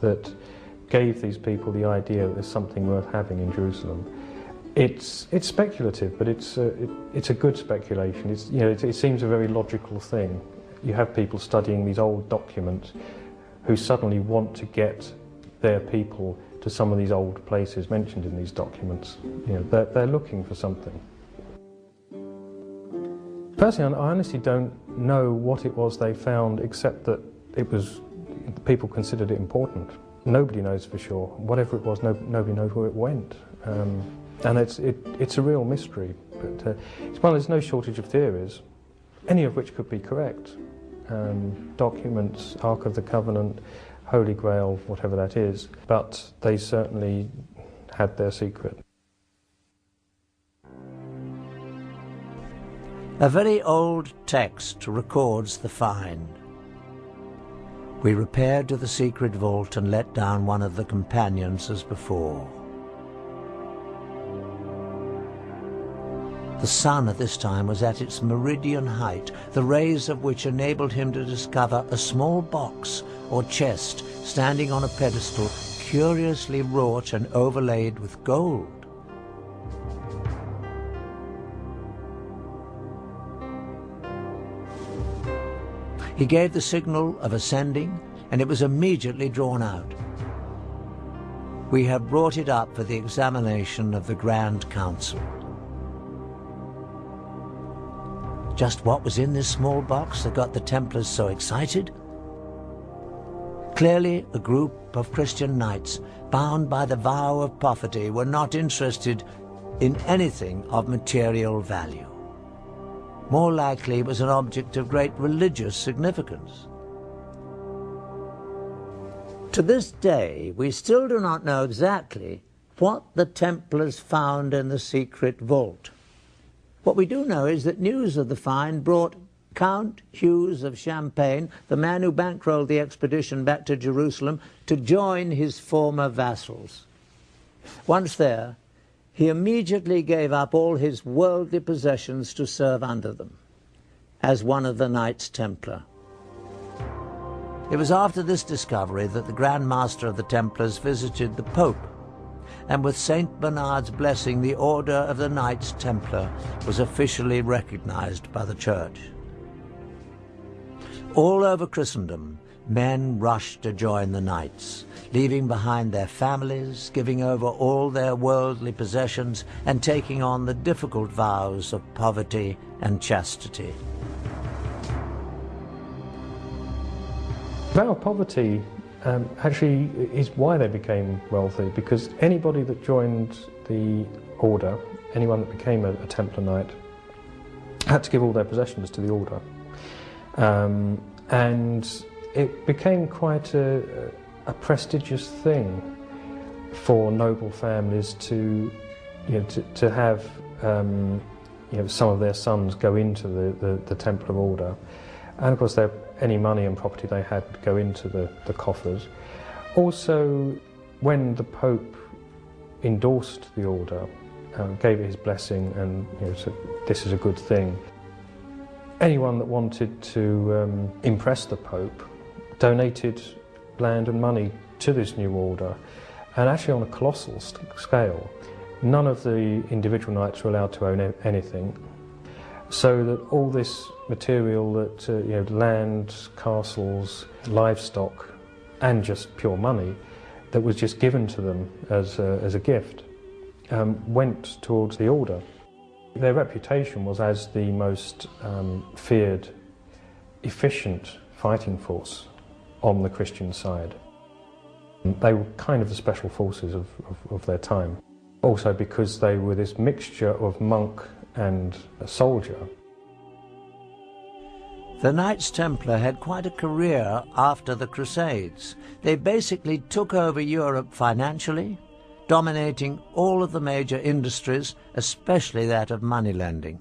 that gave these people the idea that there's something worth having in Jerusalem. It's speculative, but it's a good speculation. It seems a very logical thing. You have people studying these old documents who suddenly want to get their people to some of these old places mentioned in these documents. They're looking for something. Personally, I honestly don't know what it was they found, except that people considered it important. Nobody knows for sure. Whatever it was, nobody knows where it went. And it's a real mystery. But there's no shortage of theories, any of which could be correct. Documents, Ark of the Covenant, Holy Grail, whatever that is. But they certainly had their secret. A very old text records the find. We repaired to the secret vault and let down one of the companions as before. The sun at this time was at its meridian height, the rays of which enabled him to discover a small box or chest standing on a pedestal, curiously wrought and overlaid with gold. He gave the signal of ascending, and it was immediately drawn out. We have brought it up for the examination of the Grand Council. Just what was in this small box that got the Templars so excited? Clearly, a group of Christian knights, bound by the vow of poverty, were not interested in anything of material value. More likely, it was an object of great religious significance. To this day, we still do not know exactly what the Templars found in the secret vault. What we do know is that news of the find brought Count Hughes of Champagne, the man who bankrolled the expedition back to Jerusalem, to join his former vassals. Once there, he immediately gave up all his worldly possessions to serve under them, as one of the Knights Templar. It was after this discovery that the Grand Master of the Templars visited the Pope, and with Saint Bernard's blessing, the Order of the Knights Templar was officially recognized by the Church. All over Christendom, men rushed to join the Knights, leaving behind their families, giving over all their worldly possessions, and taking on the difficult vows of poverty and chastity. The vow of poverty actually is why they became wealthy, because anybody that joined the order, anyone that became a Templar Knight, had to give all their possessions to the order. And it became quite a prestigious thing for noble families to have some of their sons go into the Templar order, and of course any money and property they had would go into the coffers. Also, when the Pope endorsed the order, gave it his blessing, and said this is a good thing, anyone that wanted to impress the Pope donated land and money to this new order, and actually on a colossal scale. None of the individual knights were allowed to own anything, so that all this material, that land, castles, livestock, and just pure money that was just given to them as a gift, went towards the order. Their reputation was as the most feared, efficient fighting force on the Christian side. They were kind of the special forces of their time. Also because they were this mixture of monk and a soldier. The Knights Templar had quite a career after the Crusades. They basically took over Europe financially, dominating all of the major industries, especially that of moneylending.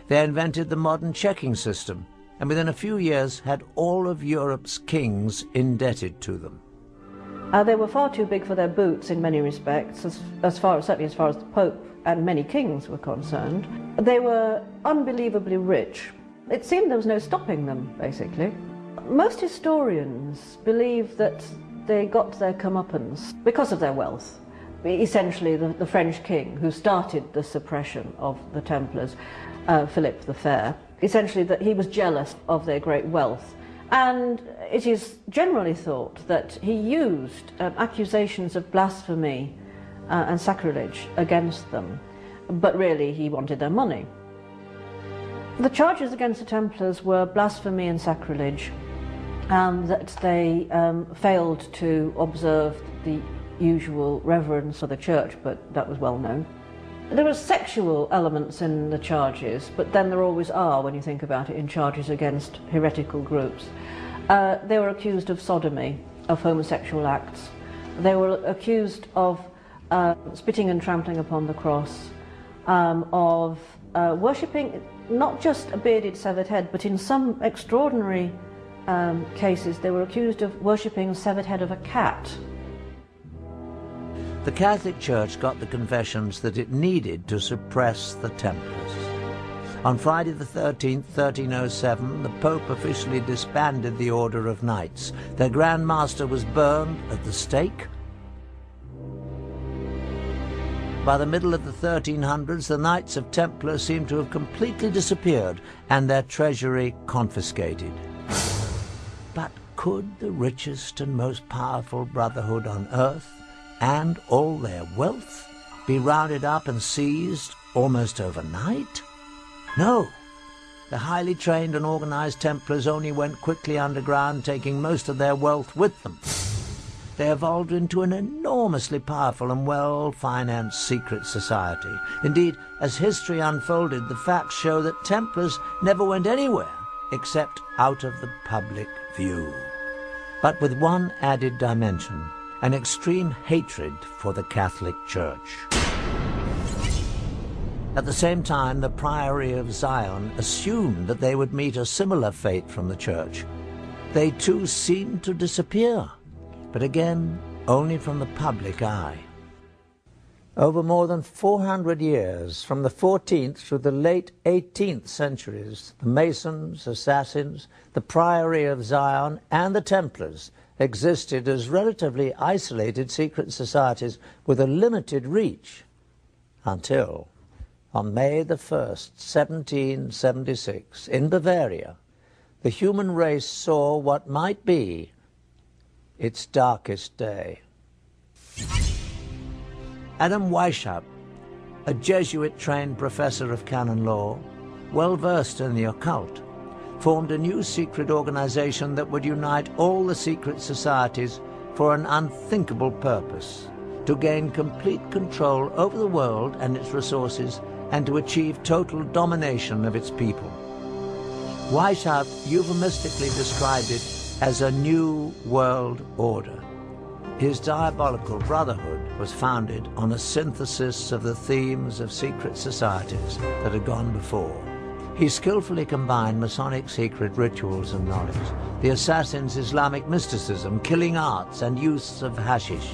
They invented the modern checking system, and within a few years had all of Europe's kings indebted to them. They were far too big for their boots in many respects, certainly as far as the Pope and many kings were concerned. They were unbelievably rich. It seemed there was no stopping them, basically. Most historians believe that they got their comeuppance because of their wealth. Essentially, the French king who started the suppression of the Templars, Philip the Fair, essentially that he was jealous of their great wealth. And it is generally thought that he used accusations of blasphemy and sacrilege against them, but really he wanted their money. The charges against the Templars were blasphemy and sacrilege, that they failed to observe the usual reverence for the church, but that was well known. There were sexual elements in the charges, but then there always are, when you think about it, in charges against heretical groups. They were accused of sodomy, of homosexual acts. They were accused of spitting and trampling upon the cross, of worshipping not just a bearded severed head, but in some extraordinary cases they were accused of worshipping the severed head of a cat. The Catholic Church got the confessions that it needed to suppress the Templars. On Friday the 13th, 1307, the Pope officially disbanded the Order of Knights. Their Grand Master was burned at the stake. By the middle of the 1300s, the Knights of Templar seemed to have completely disappeared and their treasury confiscated. But could the richest and most powerful brotherhood on earth and all their wealth be rounded up and seized almost overnight? No. The highly trained and organized Templars only went quickly underground, taking most of their wealth with them. They evolved into an enormously powerful and well-financed secret society. Indeed, as history unfolded, the facts show that Templars never went anywhere except out of the public view. But with one added dimension: an extreme hatred for the Catholic Church. At the same time, the Priory of Zion assumed that they would meet a similar fate from the Church. They too seemed to disappear, but again, only from the public eye. Over more than 400 years, from the 14th through the late 18th centuries, the Masons, Assassins, the Priory of Zion, and the Templars existed as relatively isolated secret societies with a limited reach, until, on May the 1st, 1776, in Bavaria, the human race saw what might be its darkest day. Adam Weishaupt, a Jesuit-trained professor of canon law, well-versed in the occult, formed a new secret organization that would unite all the secret societies for an unthinkable purpose: to gain complete control over the world and its resources, and to achieve total domination of its people. Weishaupt euphemistically described it as a new world order. His diabolical brotherhood was founded on a synthesis of the themes of secret societies that had gone before. He skillfully combined Masonic secret rituals and knowledge, the Assassins' Islamic mysticism, killing arts, and use of hashish,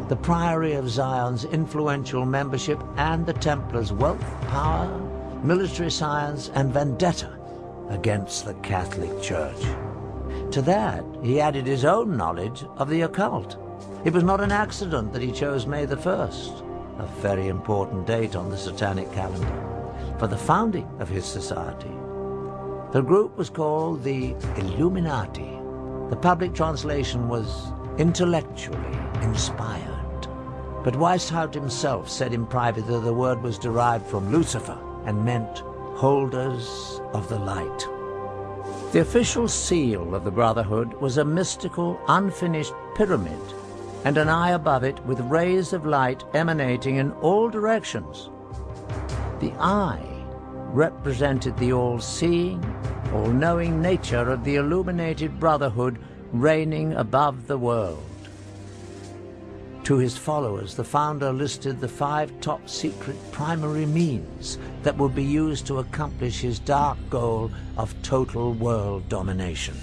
the Priory of Zion's influential membership, and the Templars' wealth, power, military science, and vendetta against the Catholic Church. To that, he added his own knowledge of the occult. It was not an accident that he chose May the 1st, a very important date on the Satanic calendar, for the founding of his society. The group was called the Illuminati. The public translation was intellectually inspired. But Weishaupt himself said in private that the word was derived from Lucifer and meant holders of the light. The official seal of the Brotherhood was a mystical, unfinished pyramid, and an eye above it with rays of light emanating in all directions. The eye represented the all-seeing, all-knowing nature of the illuminated Brotherhood reigning above the world. To his followers, the founder listed the 5 top-secret primary means that would be used to accomplish his dark goal of total world domination.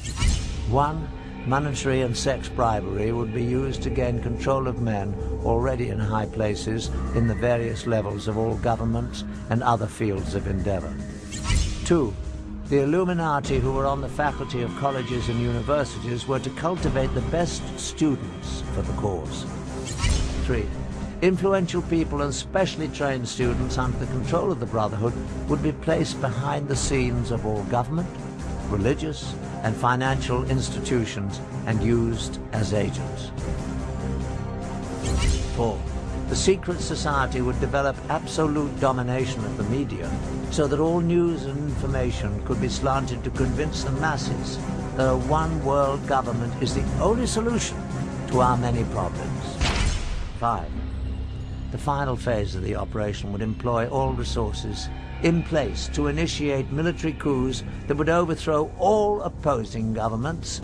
1. Monetary and sex bribery would be used to gain control of men already in high places in the various levels of all governments and other fields of endeavor. 2. The Illuminati, who were on the faculty of colleges and universities, were to cultivate the best students for the cause. 3. Influential people and specially trained students under the control of the Brotherhood would be placed behind the scenes of all government, religious and financial institutions and used as agents. 4. The secret society would develop absolute domination of the media so that all news and information could be slanted to convince the masses that a one-world government is the only solution to our many problems. 5. The final phase of the operation would employ all resources in place to initiate military coups that would overthrow all opposing governments